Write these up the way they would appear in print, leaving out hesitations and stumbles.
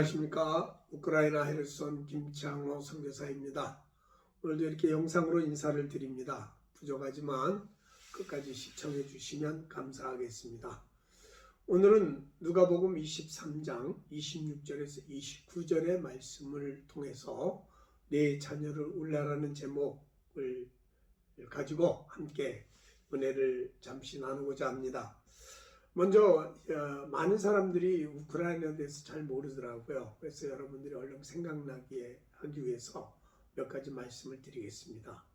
안녕하십니까. 우크라이나 헤르손 김창호 선교사입니다. 오늘도 이렇게 영상으로 인사를 드립니다. 부족하지만 끝까지 시청해 주시면 감사하겠습니다. 오늘은 누가복음 23장 26절에서 29절의 말씀을 통해서 내 자녀를 울라라는 제목을 가지고 함께 은혜를 잠시 나누고자 합니다. 먼저 많은 사람들이 우크라이나에 대해서 잘 모르더라고요. 그래서 여러분들이 얼른 생각나게 하기 위해서 몇 가지 말씀을 드리겠습니다.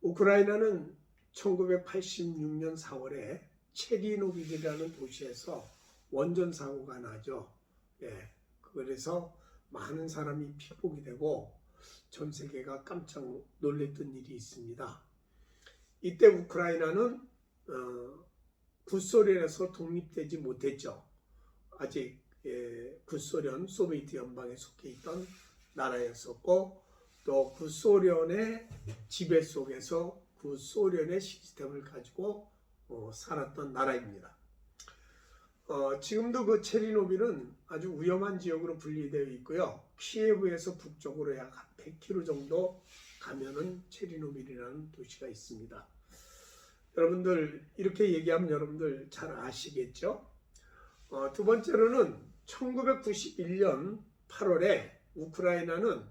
우크라이나는 1986년 4월에 체리노빌이라는 도시에서 원전 사고가 나죠. 그래서 많은 사람이 피폭이 되고 전 세계가 깜짝 놀랐던 일이 있습니다. 이때 우크라이나는 구소련에서 독립되지 못했죠. 아직 구소련, 소비에트 연방에 속해 있던 나라였었고, 또 구소련의 지배 속에서 구소련의 시스템을 가지고 살았던 나라입니다. 지금도 그 체르노빌은 아주 위험한 지역으로 분리되어 있고요. 키예브에서 북쪽으로 약 100km 정도 가면은 체르노빌이라는 도시가 있습니다. 여러분들 이렇게 얘기하면 여러분들 잘 아시겠죠? 두 번째로는 1991년 8월에 우크라이나는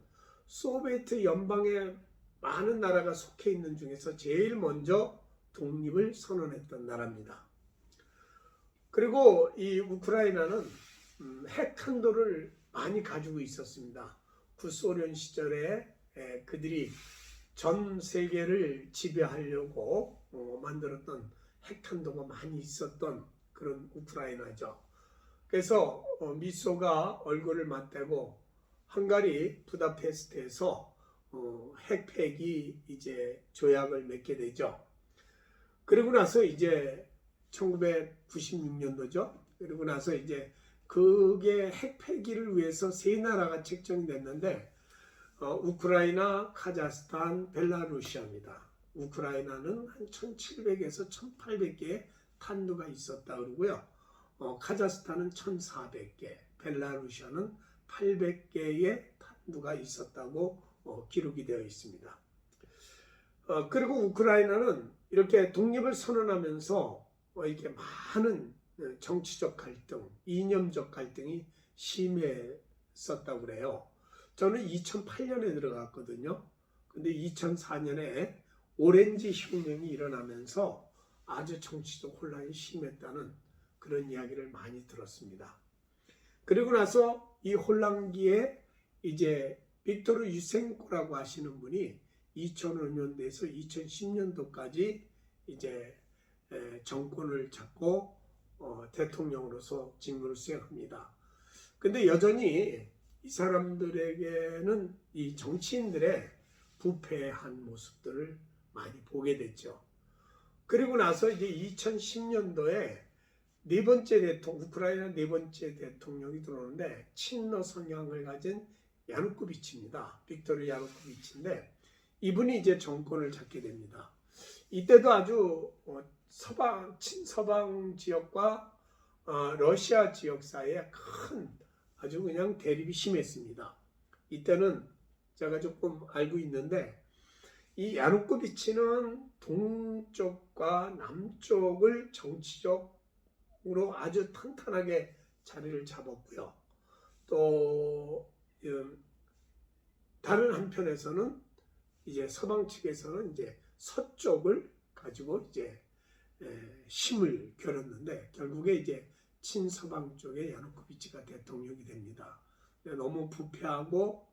소비에트 연방의 많은 나라가 속해 있는 중에서 제일 먼저 독립을 선언했던 나라입니다. 그리고 이 우크라이나는 핵탄도를 많이 가지고 있었습니다. 구소련 시절에 그들이 전 세계를 지배하려고 만들었던 핵탄도가 많이 있었던 그런 우크라이나죠. 그래서 미소가 얼굴을 맞대고 헝가리 부다페스트에서 핵폐기 이제 조약을 맺게 되죠. 그리고 나서 이제 1996년도죠. 그리고 나서 이제 그게 핵폐기를 위해서 세 나라가 책정이 됐는데 우크라이나, 카자흐스탄, 벨라루시아입니다. 우크라이나는 한 1700에서 1800개의 탄두가 있었다 그러고요. 카자흐스탄은 1400개, 벨라루시아는 800개의 탄두가 있었다고 기록이 되어 있습니다. 그리고 우크라이나는 이렇게 독립을 선언하면서 이렇게 많은 정치적 갈등, 이념적 갈등이 심했었다고 그래요. 저는 2008년에 들어갔거든요. 근데 2004년에 오렌지 혁명이 일어나면서 아주 정치적 혼란이 심했다는 그런 이야기를 많이 들었습니다. 그리고 나서 이 혼란기에 이제 빅토르 유센코라고 하시는 분이 2005년도에서 2010년도까지 이제 정권을 잡고 대통령으로서 직무를 수행합니다. 근데 여전히 이 사람들에게는 이 정치인들의 부패한 모습들을 많이 보게 됐죠. 그리고 나서 이제 2010년도에 우크라이나 네 번째 대통령이 들어오는데 친러 성향을 가진 야누코비치입니다. 빅토르 야누코비치인데 이분이 이제 정권을 잡게 됩니다. 이때도 아주 친서방 지역과 러시아 지역 사이에 큰 아주 그냥 대립이 심했습니다. 이때는 제가 조금 알고 있는데 이 야누코비치는 동쪽과 남쪽을 정치적으로 아주 탄탄하게 자리를 잡았고요. 또 다른 한편에서는 이제 서방 측에서는 이제 서쪽을 가지고 이제 힘을 겨뤘는데 결국에 이제 친서방 쪽의 야누코비치가 대통령이 됩니다. 너무 부패하고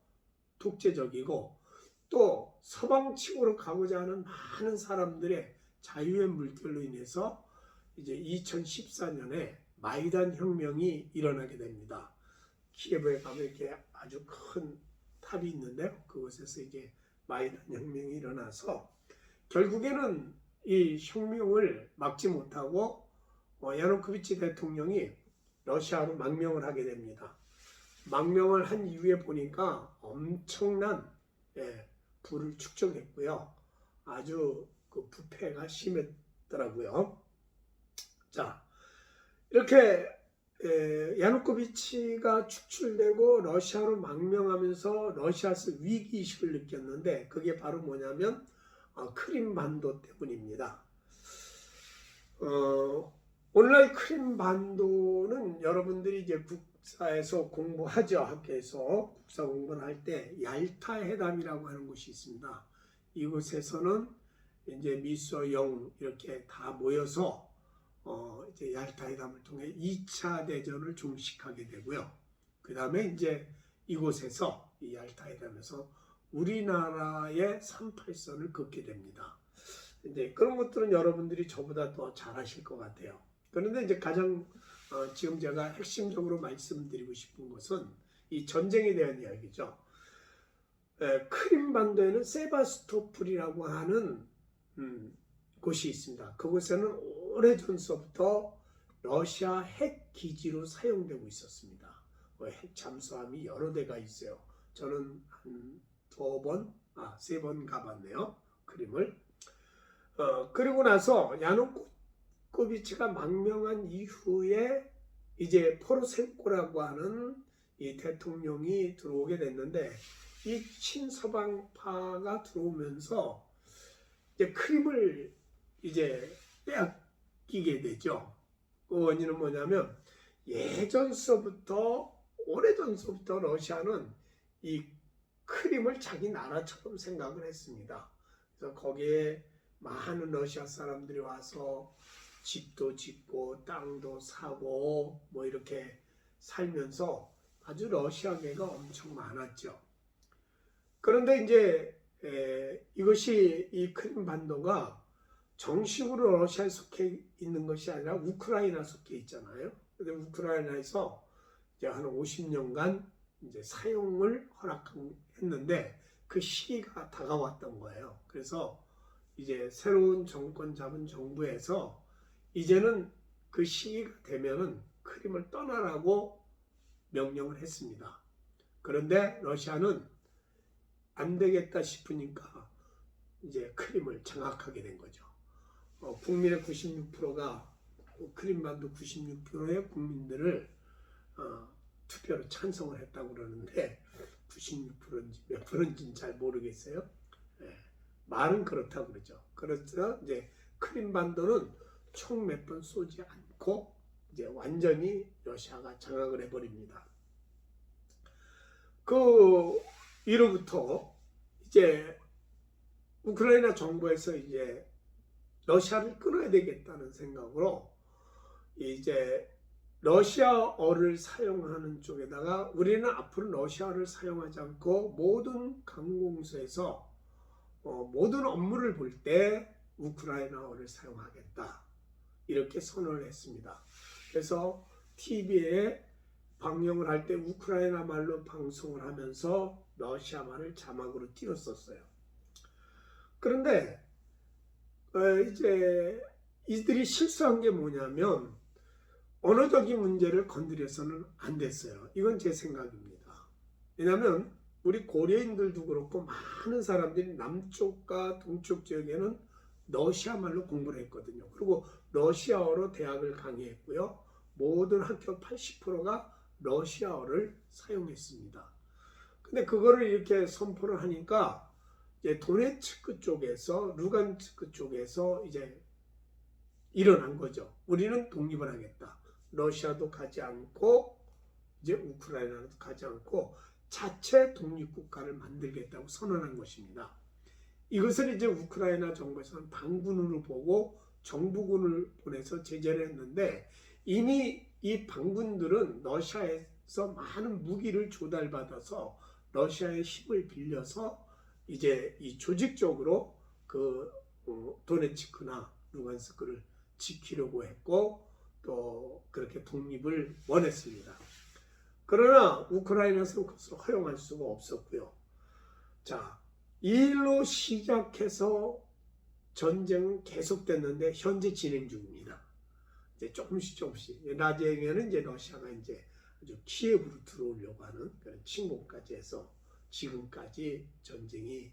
독재적이고 또 서방 측으로 가고자 하는 많은 사람들의 자유의 물결로 인해서 이제 2014년에 마이단 혁명이 일어나게 됩니다. 키예브에 가면 이렇게 아주 큰 탑이 있는데 그곳에서 이제 마이단 혁명이 일어나서 결국에는 이 혁명을 막지 못하고 야누코비치 대통령이 러시아로 망명을 하게 됩니다. 망명을 한 이후에 보니까 엄청난 부를 축적했고요. 아주 그 부패가 심했더라고요. 자, 이렇게 야누코비치가 축출되고 러시아로 망명하면서 러시아에서 위기의식을 느꼈는데 그게 바로 뭐냐면 크림반도 때문입니다. 오늘날 크림반도는 여러분들이 이제 국사에서 공부하죠. 학교에서 국사 공부를 할 때 얄타 회담이라고 하는 곳이 있습니다. 이곳에서는 이제 미소 영 이렇게 다 모여서 이제 얄타 회담을 통해 2차 대전을 종식하게 되고요. 그 다음에 이제 이곳에서 이 얄타 회담에서 우리나라의 38선을 긋게 됩니다. 이제 그런 것들은 여러분들이 저보다 더 잘 아실 것 같아요. 그런데 이제 가장 지금 제가 핵심적으로 말씀드리고 싶은 것은 이 전쟁에 대한 이야기죠. 크림반도에는 세바스토폴이라고 하는 곳이 있습니다. 그곳에는 오래전서부터 러시아 핵 기지로 사용되고 있었습니다. 핵 잠수함이 여러 대가 있어요. 저는 한 세 번 가봤네요. 크림을. 그리고 나서 야누코비치가 망명한 이후에 이제 포로셈코라고 하는 이 대통령이 들어오게 됐는데 이 친서방파가 들어오면서 이제 크림을 이제 빼앗기게 되죠. 그 원인은 뭐냐면 오래전서부터 러시아는 이 크림을 자기 나라처럼 생각을 했습니다. 그래서 거기에 많은 러시아 사람들이 와서 집도 짓고 땅도 사고 뭐 이렇게 살면서 아주 러시아계가 엄청 많았죠. 그런데 이제 이것이 이 크림반도가 정식으로 러시아에 속해 있는 것이 아니라 우크라이나 속해 있잖아요. 근데 우크라이나에서 이제 한 50년간 이제 사용을 허락했는데 그 시기가 다가왔던 거예요. 그래서 이제 새로운 정권 잡은 정부에서 이제는 그 시기가 되면은 크림을 떠나라고 명령을 했습니다. 그런데 러시아는 안 되겠다 싶으니까 이제 크림을 장악하게 된 거죠. 국민의 96%가 크림반도 96%의 국민들을 투표로 찬성을 했다고 그러는데 96%인지 몇 프로인지는 잘 모르겠어요. 말은 그렇다고 그러죠. 그래서 이제 크림반도는 총 몇 번 쏘지 않고 이제 완전히 러시아가 장악을 해버립니다. 그 이로부터 이제 우크라이나 정부에서 이제 러시아를 끊어야 되겠다는 생각으로 이제 러시아어를 사용하는 쪽에다가 우리는 앞으로 러시아어를 사용하지 않고 모든 관공서에서 모든 업무를 볼 때 우크라이나어를 사용하겠다. 이렇게 선언을 했습니다. 그래서 TV에 방영을 할 때 우크라이나 말로 방송을 하면서 러시아 말을 자막으로 띄웠었어요. 그런데 이제 이들이 실수한 게 뭐냐면 언어적인 문제를 건드려서는 안 됐어요. 이건 제 생각입니다. 왜냐하면 우리 고려인들도 그렇고 많은 사람들이 남쪽과 동쪽 지역에는 러시아 말로 공부를 했거든요. 그리고 러시아어로 대학을 강의했고요. 모든 학교 80%가 러시아어를 사용했습니다. 근데 그거를 이렇게 선포를 하니까 이제 도네츠크 쪽에서 루간스크 쪽에서 이제 일어난 거죠. 우리는 독립을 하겠다. 러시아도 가지 않고 이제 우크라이나도 가지 않고 자체 독립국가를 만들겠다고 선언한 것입니다. 이것을 이제 우크라이나 정부에서는 반군으로 보고 정부군을 보내서 제재를 했는데 이미 이 반군들은 러시아에서 많은 무기를 조달받아서 러시아의 힘을 빌려서 이제 이 조직적으로 그 도네츠크나 루간스크를 지키려고 했고 또 그렇게 독립을 원했습니다. 그러나 우크라이나에서는 그것을 허용할 수가 없었고요. 자, 이 일로 시작해서 전쟁은 계속됐는데 현재 진행 중입니다. 이제 조금씩 나중에는 이제 러시아가 이제 아주 키예브로 들어오려고 하는 그런 침공까지 해서 지금까지 전쟁이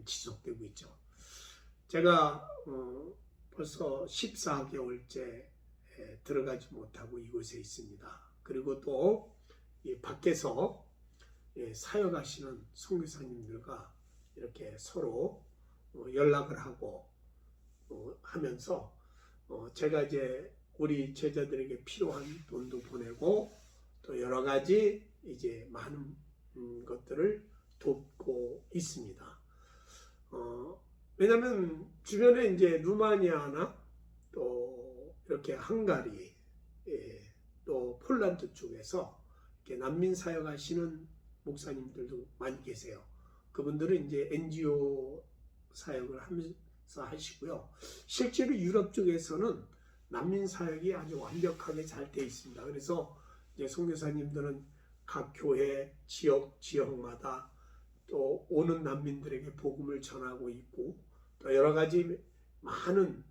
지속되고 있죠. 제가 벌써 14개월째 들어가지 못하고 이곳에 있습니다. 그리고 또 밖에서 사역하시는 선교사님들과 이렇게 서로 연락을 하고 하면서 제가 이제 우리 제자들에게 필요한 돈도 보내고 또 여러 가지 이제 많은 것들을 돕고 있습니다. 왜냐하면 주변에 이제 루마니아나 또 이렇게 헝가리, 또 폴란드 쪽에서 이렇게 난민 사역하시는 목사님들도 많이 계세요. 그분들은 이제 NGO 사역을 하면서 하시고요. 실제로 유럽 쪽에서는 난민 사역이 아주 완벽하게 잘 되어 있습니다. 그래서 이제 선교사님들은 각 교회 지역마다 또 오는 난민들에게 복음을 전하고 있고 또 여러 가지 많은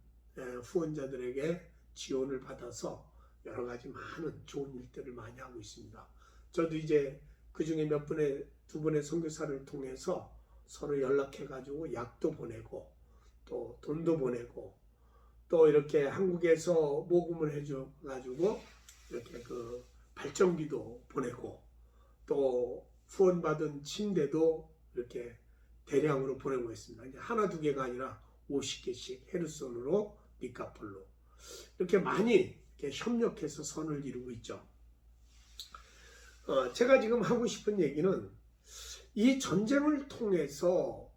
후원자들에게 지원을 받아서 여러 가지 많은 좋은 일들을 많이 하고 있습니다. 저도 이제 그 중에 두 분의 선교사를 통해서 서로 연락해 가지고 약도 보내고 또 돈도 보내고 또 이렇게 한국에서 모금을 해줘 가지고 이렇게 그 발전기도 보내고 또 후원받은 침대도 이렇게 대량으로 보내고 있습니다. 이제 하나 두 개가 아니라 50개씩 헤르손으로 니카폴로 이렇게 많이 이렇게 협력해서 선을 이루고 있죠. 제가 지금 하고 싶은 얘기는 이 전쟁을 통해서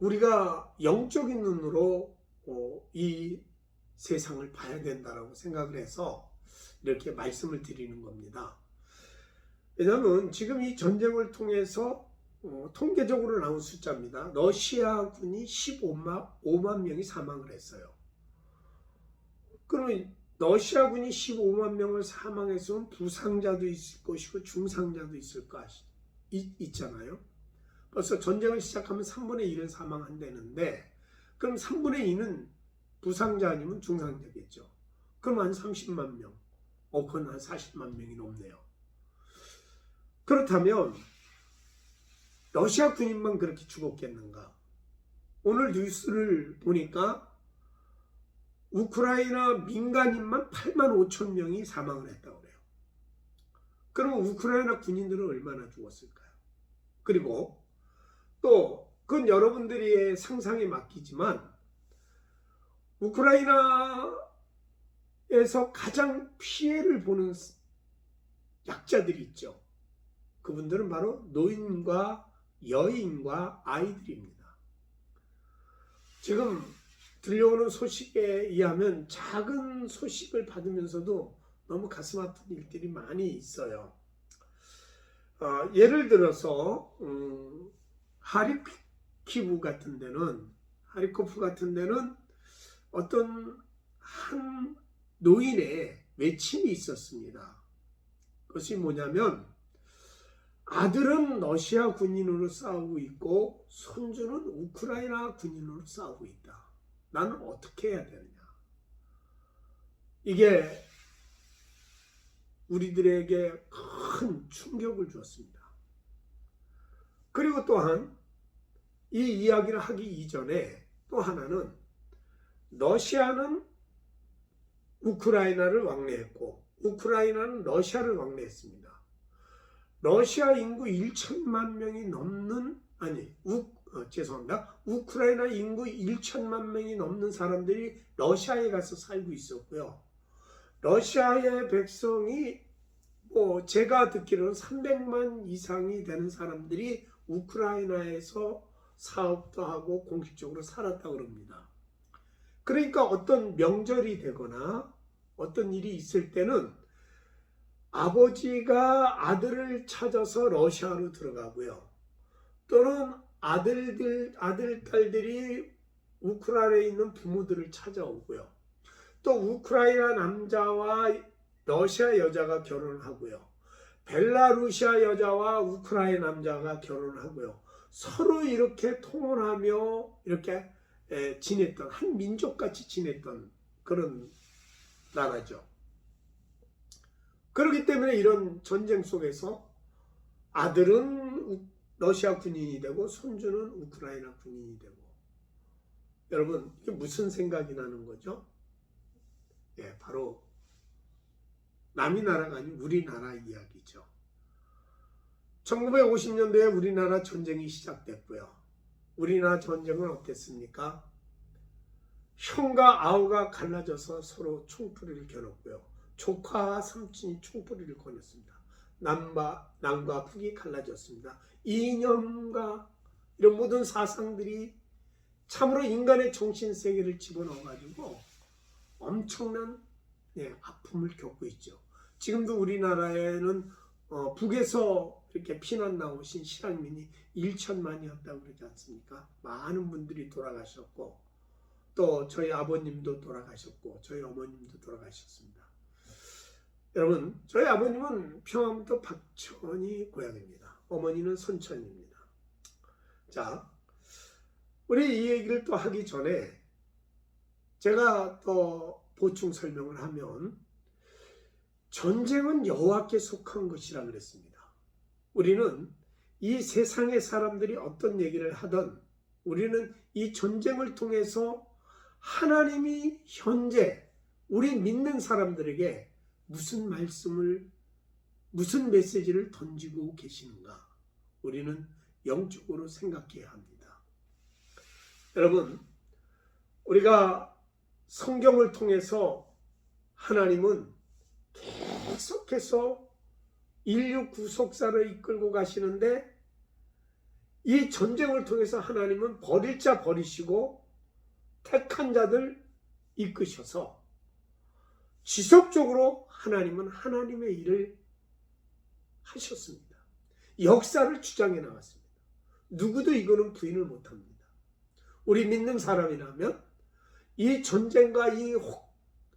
우리가 영적인 눈으로 이 세상을 봐야 된다고 생각을 해서 이렇게 말씀을 드리는 겁니다. 왜냐하면 지금 이 전쟁을 통해서 통계적으로 나온 숫자입니다. 러시아군이 15만 명이 사망을 했어요. 그러면 러시아군이 15만 명을 사망했으면 부상자도 있을 것이고 중상자도 있잖아요. 벌써 전쟁을 시작하면 3분의 1은 사망한다는데 그럼 3분의 2는 부상자 아니면 중상자겠죠. 그럼 한 30만 명, 그건 한 40만 명이 넘네요. 그렇다면 러시아 군인만 그렇게 죽었겠는가? 오늘 뉴스를 보니까 우크라이나 민간인만 8만 5천 명이 사망을 했다고 그래요. 그러면 우크라이나 군인들은 얼마나 죽었을까요? 그리고 또 그건 여러분들의 상상에 맡기지만 우크라이나에서 가장 피해를 보는 약자들이 있죠. 그분들은 바로 노인과 여인과 아이들입니다. 지금 들려오는 소식에 의하면 작은 소식을 받으면서도 너무 가슴 아픈 일들이 많이 있어요. 예를 들어서 하리코프 같은 데는 어떤 한 노인의 외침이 있었습니다. 그것이 뭐냐면 아들은 러시아 군인으로 싸우고 있고 손주는 우크라이나 군인으로 싸우고 있다. 나는 어떻게 해야 되느냐. 이게 우리들에게 큰 충격을 주었습니다. 그리고 또한 이 이야기를 하기 이전에 또 하나는 러시아는 우크라이나를 왕래했고 우크라이나는 러시아를 왕래했습니다. 러시아 인구 1천만 명이 넘는 우크라이나 인구 1천만 명이 넘는 사람들이 러시아에 가서 살고 있었고요. 러시아의 백성이 제가 듣기로는 300만 이상이 되는 사람들이 우크라이나에서 사업도 하고 공식적으로 살았다고 그럽니다. 그러니까 어떤 명절이 되거나 어떤 일이 있을 때는 아버지가 아들을 찾아서 러시아로 들어가고요. 또는 아들, 딸들이 우크라이나에 있는 부모들을 찾아오고요. 또 우크라이나 남자와 러시아 여자가 결혼을 하고요. 벨라루시아 여자와 우크라이나 남자가 결혼을 하고요. 서로 이렇게 통혼하며 이렇게 지냈던, 한 민족같이 지냈던 그런 나라죠. 그렇기 때문에 이런 전쟁 속에서 아들은 러시아 군인이 되고 손주는 우크라이나 군인이 되고, 여러분 이게 무슨 생각이 나는 거죠? 바로 남이 나라가 아닌 우리나라 이야기죠. 1950년도에 우리나라 전쟁이 시작됐고요. 우리나라 전쟁은 어땠습니까? 형과 아우가 갈라져서 서로 총뿌리를 겨눴고요. 조카와 삼촌이 총뿌리를 거눴습니다. 남과 북이 갈라졌습니다. 이념과 이런 모든 사상들이 참으로 인간의 정신세계를 집어넣어가지고 엄청난 아픔을 겪고 있죠. 지금도 우리나라에는 북에서 이렇게 피난 나오신 실향민이 1천만이었다고 그러지 않습니까? 많은 분들이 돌아가셨고 또 저희 아버님도 돌아가셨고 저희 어머님도 돌아가셨습니다. 여러분, 저희 아버님은 평안부터 박천이 고향입니다. 어머니는 선천입니다. 자, 우리 이 얘기를 또 하기 전에 제가 또 보충 설명을 하면 전쟁은 여호와께 속한 것이라 그랬습니다. 우리는 이 세상의 사람들이 어떤 얘기를 하든 우리는 이 전쟁을 통해서 하나님이 현재 우리 믿는 사람들에게 무슨 말씀을, 무슨 메시지를 던지고 계시는가 우리는 영적으로 생각해야 합니다. 여러분, 우리가 성경을 통해서 하나님은 계속해서 인류 구속사를 이끌고 가시는데 이 전쟁을 통해서 하나님은 버릴 자 버리시고 택한 자들 이끄셔서 지속적으로 하나님은 하나님의 일을 하셨습니다. 역사를 주장해 나갔습니다. 누구도 이거는 부인을 못합니다. 우리 믿는 사람이라면 이 전쟁과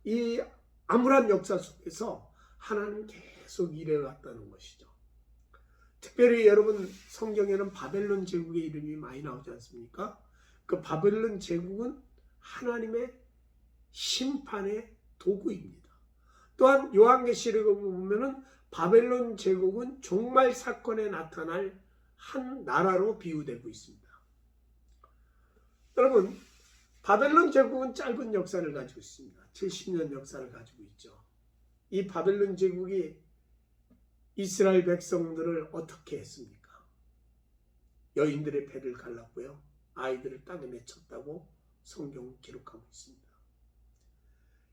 이 암울한 역사 속에서 하나님 계속 일해왔다는 것이죠. 특별히 여러분 성경에는 바벨론 제국의 이름이 많이 나오지 않습니까? 그 바벨론 제국은 하나님의 심판의 도구입니다. 또한 요한계시록을 보면은 바벨론 제국은 종말 사건에 나타날 한 나라로 비유되고 있습니다. 여러분, 바벨론 제국은 짧은 역사를 가지고 있습니다. 70년 역사를 가지고 있죠. 이 바벨론 제국이 이스라엘 백성들을 어떻게 했습니까? 여인들의 배를 갈랐고요. 아이들을 땅에 내쳤다고 성경은 기록하고 있습니다.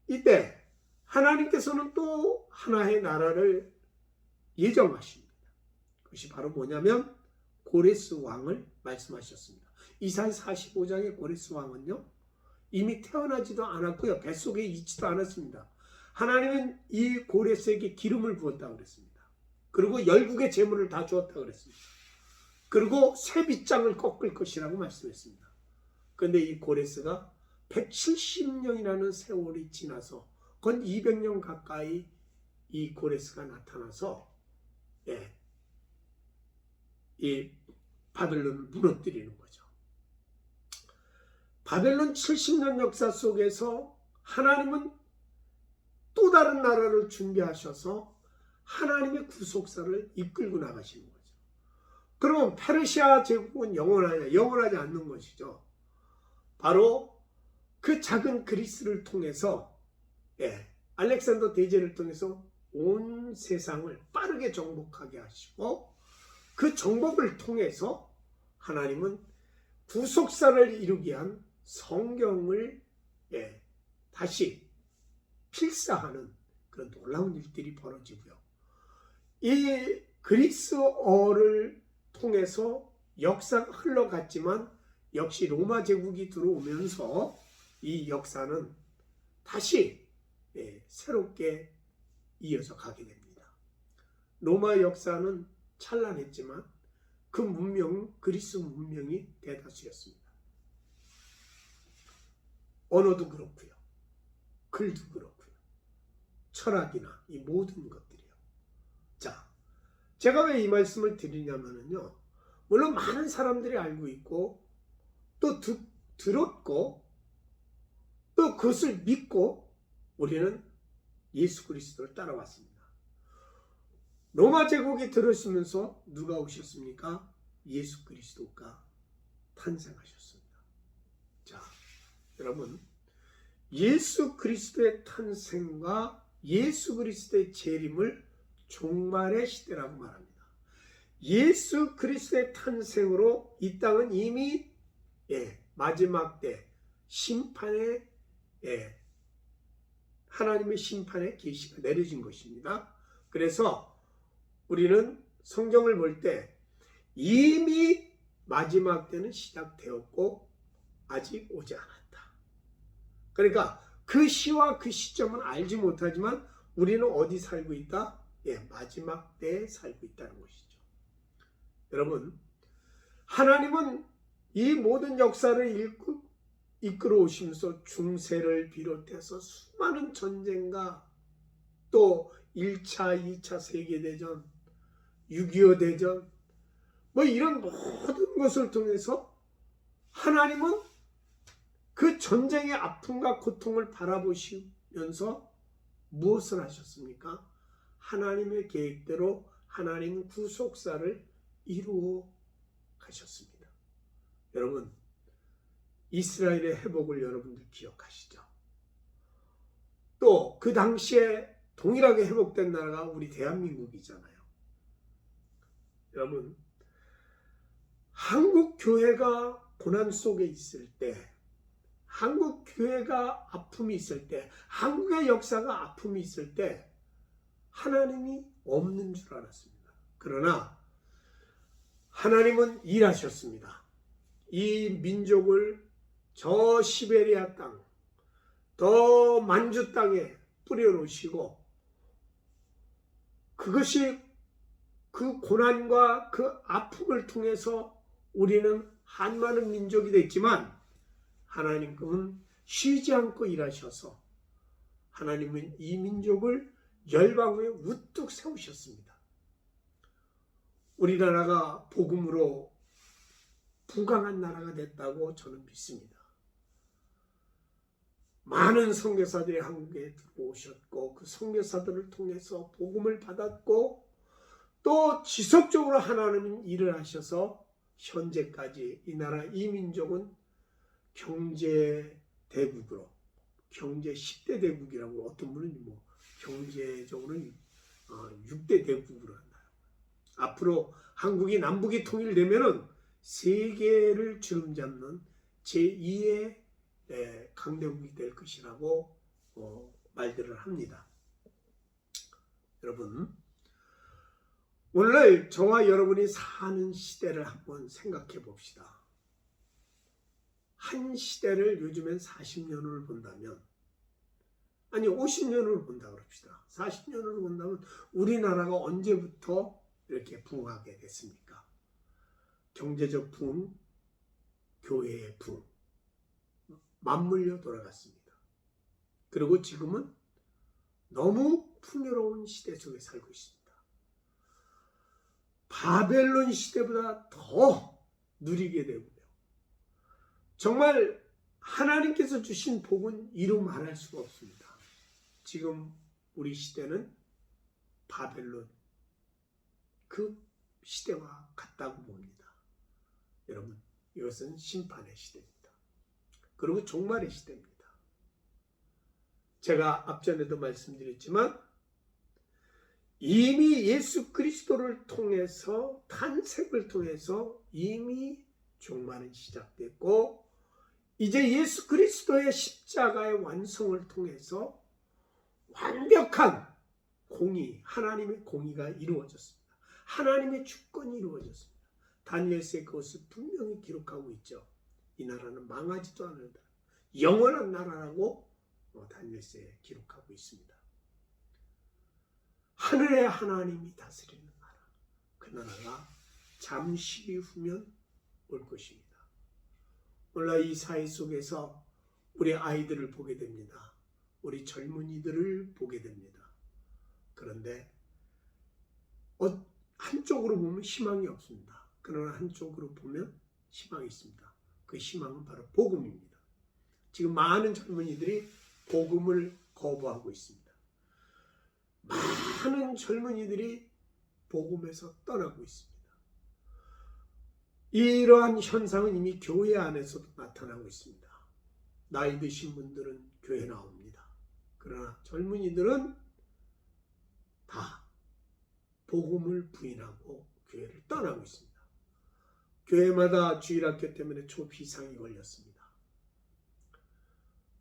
이때 하나님께서는 또 하나의 나라를 예정하십니다. 그것이 바로 뭐냐면 고레스 왕을 말씀하셨습니다. 이사야 45장의 고레스 왕은요, 이미 태어나지도 않았고요, 뱃속에 있지도 않았습니다. 하나님은 이 고레스에게 기름을 부었다고 그랬습니다. 그리고 열국의 재물을 다 주었다고 그랬습니다. 그리고 새 빗장을 꺾을 것이라고 말씀했습니다. 그런데 이 고레스가 170년이라는 세월이 지나서 건 200년 가까이 이 고레스가 나타나서 이 바벨론을 무너뜨리는 거죠. 바벨론 70년 역사 속에서 하나님은 또 다른 나라를 준비하셔서 하나님의 구속사를 이끌고 나가시는 거죠. 그러면 페르시아 제국은 영원하지 않는 것이죠. 바로 그 작은 그리스를 통해서 알렉산더 대제를 통해서 온 세상을 빠르게 정복하게 하시고 그 정복을 통해서 하나님은 구속사를 이루기 위한 성경을 다시 필사하는 그런 놀라운 일들이 벌어지고요. 이 그리스어를 통해서 역사가 흘러갔지만 역시 로마 제국이 들어오면서 이 역사는 다시 새롭게 이어져 가게 됩니다. 로마 역사는 찬란했지만 그 문명, 그리스 문명이 대다수였습니다. 언어도 그렇고요. 글도 그렇고요. 철학이나 이 모든 것들이요. 자, 제가 왜 이 말씀을 드리냐면요. 물론 많은 사람들이 알고 있고 또 들었고 또 그것을 믿고 우리는 예수 그리스도를 따라왔습니다. 로마 제국이 들어서면서 누가 오셨습니까? 예수 그리스도가 탄생하셨습니다. 자, 여러분, 예수 그리스도의 탄생과 예수 그리스도의 재림을 종말의 시대라고 말합니다. 예수 그리스도의 탄생으로 이 땅은 이미 마지막 때 심판의 하나님의 심판의 계시가 내려진 것입니다. 그래서 우리는 성경을 볼 때 이미 마지막 때는 시작되었고 아직 오지 않았다. 그러니까 그 시와 그 시점은 알지 못하지만 우리는 어디 살고 있다? 마지막 때에 살고 있다는 것이죠. 여러분, 하나님은 이 모든 역사를 이끌어 오시면서 중세를 비롯해서 수많은 전쟁과 또 1차, 2차 세계대전, 6.25 대전, 이런 모든 것을 통해서 하나님은 그 전쟁의 아픔과 고통을 바라보시면서 무엇을 하셨습니까? 하나님의 계획대로 하나님 구속사를 이루어 가셨습니다. 여러분, 이스라엘의 회복을 여러분들 기억하시죠? 또 그 당시에 동일하게 회복된 나라가 우리 대한민국이잖아요. 여러분, 한국 교회가 고난 속에 있을 때, 한국 교회가 아픔이 있을 때, 한국의 역사가 아픔이 있을 때 하나님이 없는 줄 알았습니다. 그러나 하나님은 일하셨습니다. 이 민족을 저 시베리아 땅, 더 만주 땅에 뿌려놓으시고 그것이 그 고난과 그 아픔을 통해서 우리는 한많은 민족이 됐지만 하나님은 쉬지 않고 일하셔서 하나님은 이 민족을 열방 위에 우뚝 세우셨습니다. 우리나라가 복음으로 부강한 나라가 됐다고 저는 믿습니다. 많은 선교사들이 한국에 들어오셨고 그 선교사들을 통해서 복음을 받았고 또 지속적으로 하나님은 일을 하셔서 현재까지 이 나라 이 민족은 경제 대국으로 경제 10대 대국이라고 어떤 분은 경제적으로는 6대 대국으로 한다. 앞으로 한국이 남북이 통일되면은 세계를 주름잡는 제2의 강대국이 될 것이라고 말들을 합니다. 여러분, 오늘 저와 여러분이 사는 시대를 한번 생각해 봅시다. 한 시대를 요즘엔 40년을 본다면, 아니 50년을 본다 그럽시다. 40년을 본다면 우리나라가 언제부터 이렇게 부흥하게 됐습니까? 경제적 부흥, 교회의 부흥, 맞물려 돌아갔습니다. 그리고 지금은 너무 풍요로운 시대 속에 살고 있습니다. 바벨론 시대보다 더 누리게 되고요. 정말 하나님께서 주신 복은 이루 말할 수가 없습니다. 지금 우리 시대는 바벨론 그 시대와 같다고 봅니다. 여러분, 이것은 심판의 시대입니다. 그리고 종말의 시대입니다. 제가 앞전에도 말씀드렸지만 이미 예수 그리스도를 통해서 탄생을 통해서 이미 종말은 시작됐고 이제 예수 그리스도의 십자가의 완성을 통해서 완벽한 공의, 하나님의 공의가 이루어졌습니다. 하나님의 주권이 이루어졌습니다. 다니엘서에 그것을 분명히 기록하고 있죠. 이 나라는 망하지도 않는다. 영원한 나라라고 다니엘서에 기록하고 있습니다. 하늘의 하나님이 다스리는 나라, 그 나라가 잠시 후면 올 것입니다. 오늘 이 사회 속에서 우리 아이들을 보게 됩니다. 우리 젊은이들을 보게 됩니다. 그런데 한쪽으로 보면 희망이 없습니다. 그러나 한쪽으로 보면 희망이 있습니다. 그 희망은 바로 복음입니다. 지금 많은 젊은이들이 복음을 거부하고 있습니다. 많은 젊은이들이 복음에서 떠나고 있습니다. 이러한 현상은 이미 교회 안에서도 나타나고 있습니다. 나이 드신 분들은 교회 나옵니다. 그러나 젊은이들은 다 복음을 부인하고 교회를 떠나고 있습니다. 교회마다 주일학교 때문에 초비상이 걸렸습니다.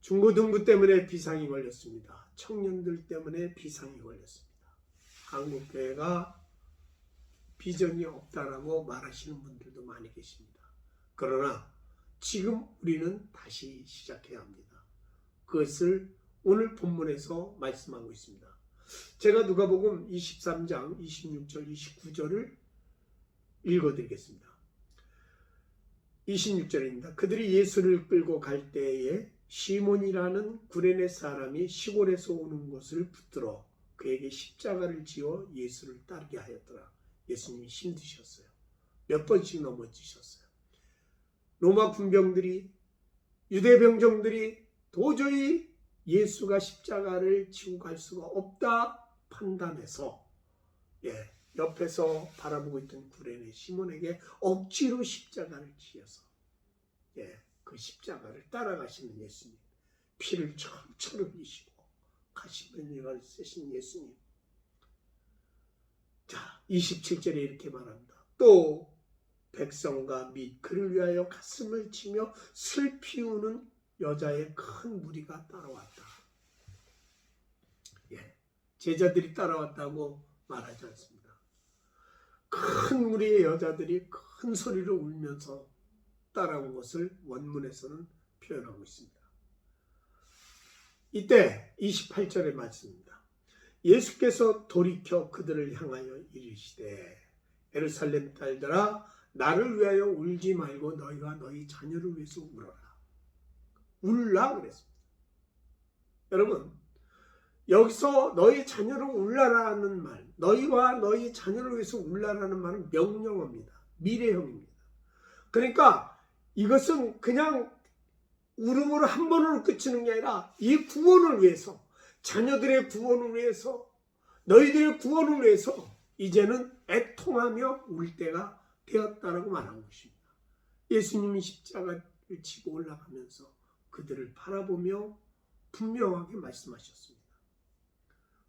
중고등부 때문에 비상이 걸렸습니다. 청년들 때문에 비상이 걸렸습니다. 한국교회가 비전이 없다라고 말하시는 분들도 많이 계십니다. 그러나 지금 우리는 다시 시작해야 합니다. 그것을 오늘 본문에서 말씀하고 있습니다. 제가 누가복음 23장 26절 29절을 읽어드리겠습니다. 26절입니다. 그들이 예수를 끌고 갈 때에 시몬이라는 구레네 사람이 시골에서 오는 것을 붙들어 그에게 십자가를 지어 예수를 따르게 하였더라. 예수님이 힘드셨어요. 몇 번씩 넘어지셨어요. 로마 군병들이, 유대 병정들이 도저히 예수가 십자가를 지고 갈 수가 없다 판단해서 옆에서 바라보고 있던 구레네 시몬에게 억지로 십자가를 지어서 그 십자가를 따라가시는 예수님, 피를 철철 흘리시고 가시면을 쓰신 예수님. 자, 27절에 이렇게 말합니다. 또 백성과 및 그를 위하여 가슴을 치며 슬피 우는 여자의 큰 무리가 따라왔다. 제자들이 따라왔다고 말하지 않습니다. 큰 무리의 여자들이 큰 소리로 울면서 따라온 것을 원문에서는 표현하고 있습니다. 이때 28절의 말씀입니다. 예수께서 돌이켜 그들을 향하여 이르시되 예루살렘 딸들아 나를 위하여 울지 말고 너희가 너희 자녀를 위해서 울어라. 울라 그랬습니다. 여러분, 여기서 너희 자녀를 울라라는 말, 너희와 너희 자녀를 위해서 울라라는 말은 명령어입니다. 미래형입니다. 그러니까 이것은 그냥 울음으로 한 번으로 그치는 게 아니라 이 구원을 위해서, 자녀들의 구원을 위해서, 너희들의 구원을 위해서 이제는 애통하며 울 때가 되었다라고 말한 것입니다. 예수님이 십자가를 지고 올라가면서 그들을 바라보며 분명하게 말씀하셨습니다.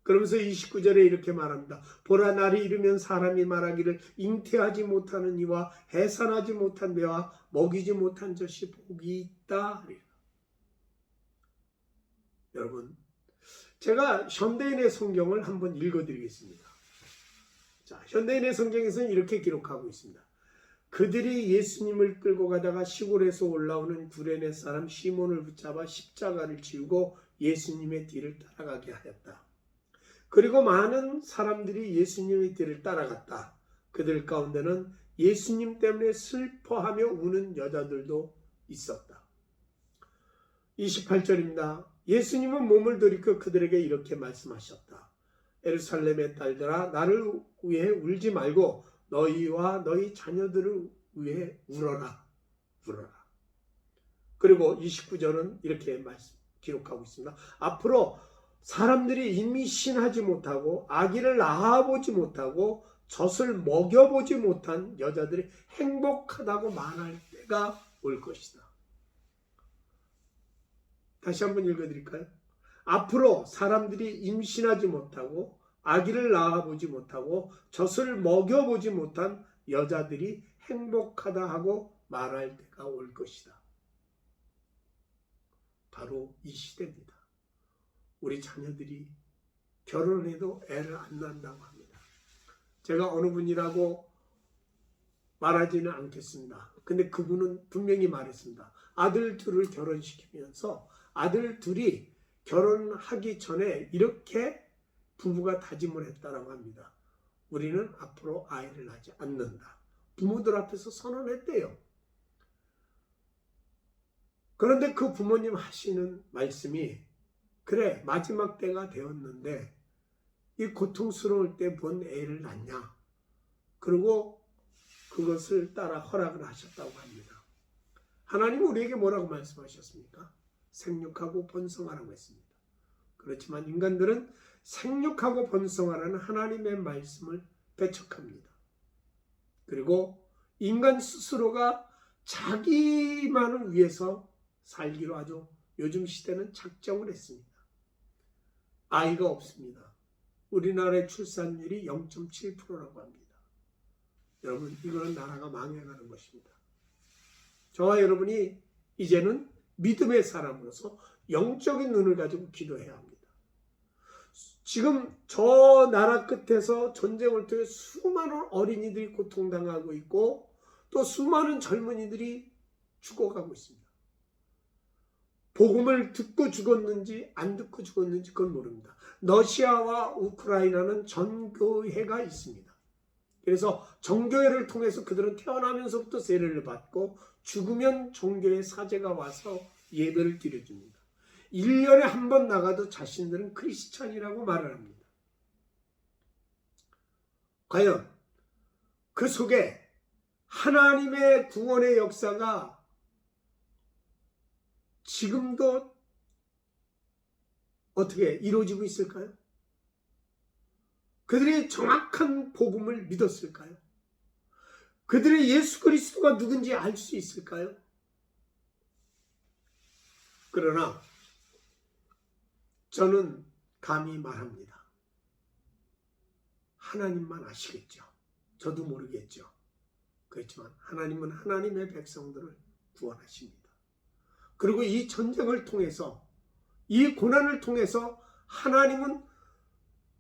그러면서 29절에 이렇게 말합니다. 보라 날이 이르면 사람이 말하기를 잉태하지 못하는 이와 해산하지 못한 배와 먹이지 못한 젖이 복이 있다. 여러분, 제가 현대인의 성경을 한번 읽어드리겠습니다. 자, 현대인의 성경에서는 이렇게 기록하고 있습니다. 그들이 예수님을 끌고 가다가 시골에서 올라오는 구레네 사람 시몬을 붙잡아 십자가를 지우고 예수님의 뒤를 따라가게 하였다. 그리고 많은 사람들이 예수님의 뒤를 따라갔다. 그들 가운데는 예수님 때문에 슬퍼하며 우는 여자들도 있었다. 28절입니다. 예수님은 몸을 돌이켜 그들에게 이렇게 말씀하셨다. 예루살렘의 딸들아 나를 위해 울지 말고 너희와 너희 자녀들을 위해 울어라. 울어라. 그리고 29절은 이렇게 기록하고 있습니다. 앞으로 사람들이 임신하지 못하고 아기를 낳아보지 못하고 젖을 먹여보지 못한 여자들이 행복하다고 말할 때가 올 것이다. 다시 한번 읽어드릴까요? 앞으로 사람들이 임신하지 못하고 아기를 낳아보지 못하고 젖을 먹여보지 못한 여자들이 행복하다 하고 말할 때가 올 것이다. 바로 이 시대입니다. 우리 자녀들이 결혼해도 애를 안 낳는다고 합니다. 제가 어느 분이라고 말하지는 않겠습니다. 근데 그분은 분명히 말했습니다. 아들 둘을 결혼시키면서 아들 둘이 결혼하기 전에 이렇게 부부가 다짐을 했다라고 합니다. 우리는 앞으로 아이를 낳지 않는다. 부모들 앞에서 선언했대요. 그런데 그 부모님 하시는 말씀이 그래 마지막 때가 되었는데 이 고통스러울 때 뭔 애를 낳냐. 그리고 그것을 따라 허락을 하셨다고 합니다. 하나님은 우리에게 뭐라고 말씀하셨습니까? 생육하고 번성하라고 했습니다. 그렇지만 인간들은 생육하고 번성하라는 하나님의 말씀을 배척합니다. 그리고 인간 스스로가 자기만을 위해서 살기로 아주 요즘 시대는 작정을 했습니다. 아이가 없습니다. 우리나라의 출산율이 0.7%라고 합니다. 여러분, 이거는 나라가 망해가는 것입니다. 저와 여러분이 이제는 믿음의 사람으로서 영적인 눈을 가지고 기도해야 합니다. 지금 저 나라 끝에서 전쟁을 통해 수많은 어린이들이 고통당하고 있고 또 수많은 젊은이들이 죽어가고 있습니다. 복음을 듣고 죽었는지 안 듣고 죽었는지 그건 모릅니다. 러시아와 우크라이나는 전교회가 있습니다. 그래서 정교회를 통해서 그들은 태어나면서부터 세례를 받고 죽으면 종교의 사제가 와서 예배를 드려줍니다. 1년에 한 번 나가도 자신들은 크리스찬이라고 말을 합니다. 과연 그 속에 하나님의 구원의 역사가 지금도 어떻게 이루어지고 있을까요? 그들이 정확한 복음을 믿었을까요? 그들의 예수 그리스도가 누군지 알 수 있을까요? 그러나 저는 감히 말합니다. 하나님만 아시겠죠. 저도 모르겠죠. 그렇지만 하나님은 하나님의 백성들을 구원하십니다. 그리고 이 전쟁을 통해서, 이 고난을 통해서 하나님은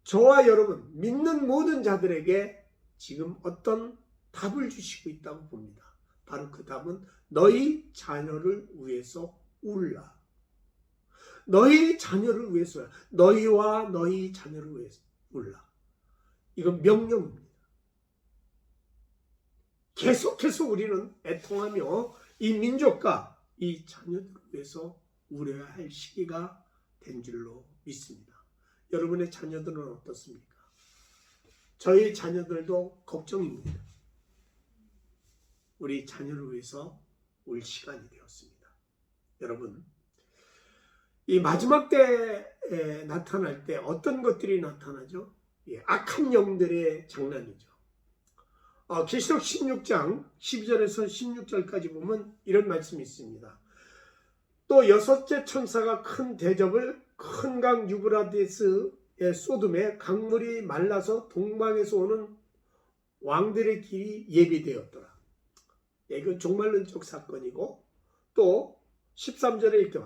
저와 여러분, 믿는 모든 자들에게 지금 어떤 답을 주시고 있다고 봅니다. 바로 그 답은 너희 자녀를 위해서 울라. 너희 자녀를 위해서야. 너희와 너희 자녀를 위해서 울라. 이건 명령입니다. 계속해서 우리는 애통하며 이 민족과 이 자녀들을 위해서 울어야 할 시기가 된 줄로 믿습니다. 여러분의 자녀들은 어떻습니까? 저희 자녀들도 걱정입니다. 우리 자녀를 위해서 울 시간이 되었습니다. 여러분, 이 마지막 때에 나타날 때 어떤 것들이 나타나죠? 악한 영들의 장난이죠. 계시록 16장 12절에서 16절까지 보면 이런 말씀이 있습니다. 또 여섯째 천사가 큰 대접을 큰 강 유브라데스의 쏟음에 강물이 말라서 동방에서 오는 왕들의 길이 예비되었더라. 이건 종말론적 사건이고, 또 13절에 이렇게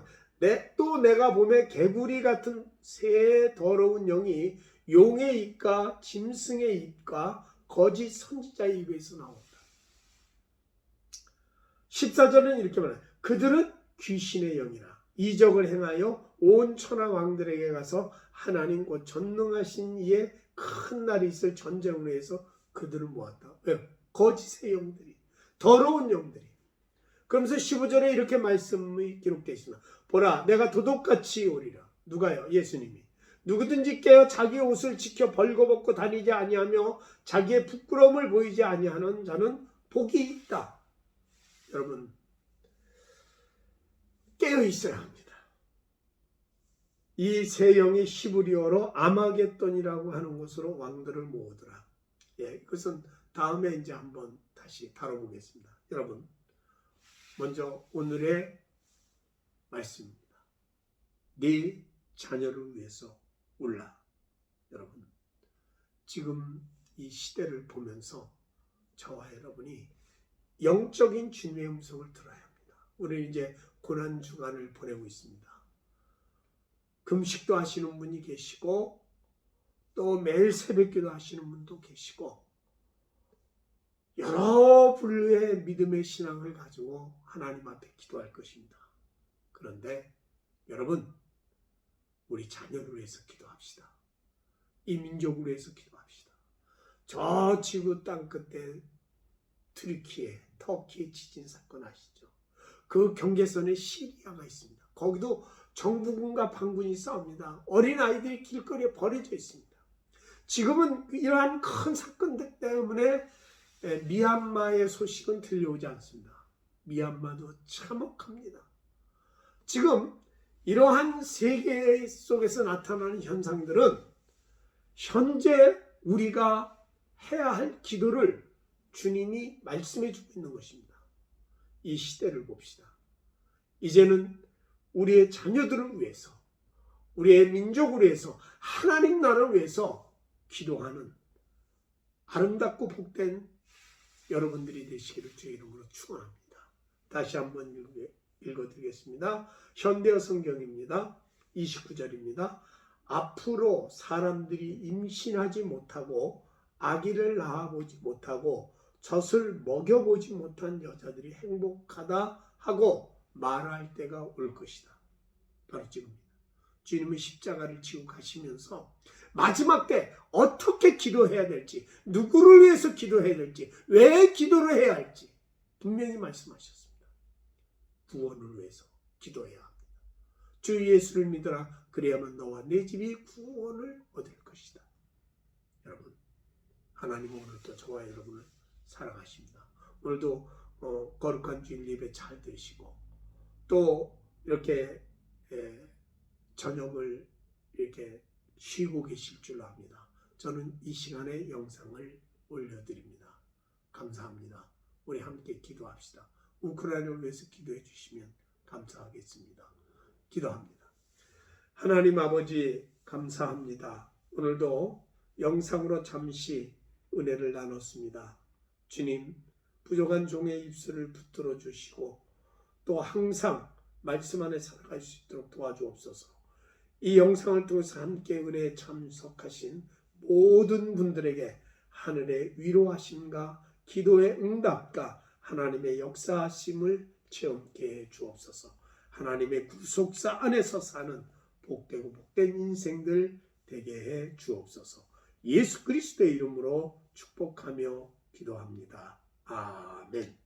또 내가 보매 개구리 같은 새 더러운 영이 용의 입과 짐승의 입과 거짓 선지자의 입에서 나온다. 14절은 이렇게 말해요. 그들은 귀신의 영이라 이적을 행하여 온 천하 왕들에게 가서 하나님 곧 전능하신 이의 큰 날이 있을 전쟁을 위해서 그들을 모았다. 왜요? 거짓의 영들이, 더러운 영들이. 그러면서 15절에 이렇게 말씀이 기록되어 있습니다. 보라, 내가 도둑같이 오리라. 누가요? 예수님이. 누구든지 깨어 자기 옷을 지켜 벌거벗고 다니지 아니하며 자기의 부끄러움을 보이지 아니하는 자는 복이 있다. 여러분, 깨어 있어야 합니다. 이 세 영이 히브리어로 아마겟돈이라고 하는 곳으로 왕들을 모으더라. 그것은 다음에 이제 한번 다시 다뤄보겠습니다. 여러분, 먼저 오늘의 말씀입니다. 네 자녀를 위해서 울라. 여러분, 지금 이 시대를 보면서 저와 여러분이 영적인 주님의 음성을 들어야 합니다. 우리는 이제 고난 주간을 보내고 있습니다. 금식도 하시는 분이 계시고 또 매일 새벽기도 하시는 분도 계시고 여러 분류의 믿음의 신앙을 가지고 하나님 앞에 기도할 것입니다. 그런데 여러분, 우리 자녀를 위해서 기도합시다. 이 민족을 위해서 기도합시다. 저 지구 땅 끝에 터키의 지진 사건 아시죠? 그 경계선에 시리아가 있습니다. 거기도 정부군과 반군이 싸웁니다. 어린아이들이 길거리에 버려져 있습니다. 지금은 이러한 큰 사건들 때문에 미얀마의 소식은 들려오지 않습니다. 미얀마도 참혹합니다. 지금 이러한 세계 속에서 나타나는 현상들은 현재 우리가 해야 할 기도를 주님이 말씀해 주고 있는 것입니다. 이 시대를 봅시다. 이제는 우리의 자녀들을 위해서, 우리의 민족을 위해서, 하나님 나라를 위해서 기도하는 아름답고 복된 여러분들이 되시기를 주의 이름으로 축원합니다. 다시 한번 읽어드리겠습니다. 현대어 성경입니다. 29절입니다. 앞으로 사람들이 임신하지 못하고 아기를 낳아보지 못하고 젖을 먹여보지 못한 여자들이 행복하다 하고 말할 때가 올 것이다. 바로 지금입니다. 주님은 십자가를 지고 가시면서 마지막 때 어떻게 기도해야 될지, 누구를 위해서 기도해야 될지, 왜 기도를 해야 할지 분명히 말씀하셨습니다. 구원을 위해서 기도해야 합니다. 주 예수를 믿어라. 그래야만 너와 내 집이 구원을 얻을 것이다. 여러분, 하나님은 오늘도 저와 여러분을 사랑하십니다. 오늘도 거룩한 주일 예배 잘 드시고 또 이렇게 저녁을 이렇게 쉬고 계실 줄 압니다. 저는 이 시간에 영상을 올려드립니다. 감사합니다. 우리 함께 기도합시다. 우크라이나를 위해서 기도해 주시면 감사하겠습니다. 기도합니다. 하나님 아버지 감사합니다. 오늘도 영상으로 잠시 은혜를 나눴습니다. 주님, 부족한 종의 입술을 붙들어 주시고 또 항상 말씀 안에 살아갈 수 있도록 도와주옵소서. 이 영상을 통해서 함께 은혜에 참석하신 모든 분들에게 하늘의 위로하심과 기도의 응답과 하나님의 역사하심을 체험케 해 주옵소서. 하나님의 구속사 안에서 사는 복되고 복된 인생들 되게 해 주옵소서. 예수 그리스도의 이름으로 축복하며 기도합니다. 아멘.